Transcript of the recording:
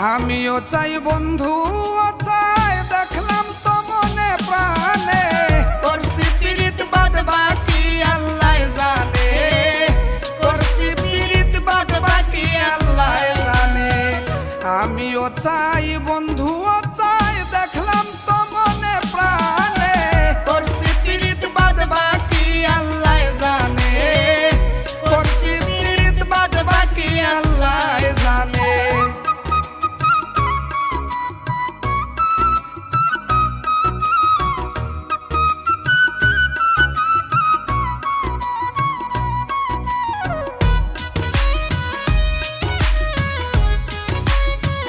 আমিও চাই বন্ধু চাই, দেখলাম তো মনে প্রাণে, করছি পিরিত বাদ বাকি আল্লাহ জানে, করছি পিরিত বাদ বাকি আল্লাহ জানে। আমিও চাই বন্ধু চাই, দেখলাম তো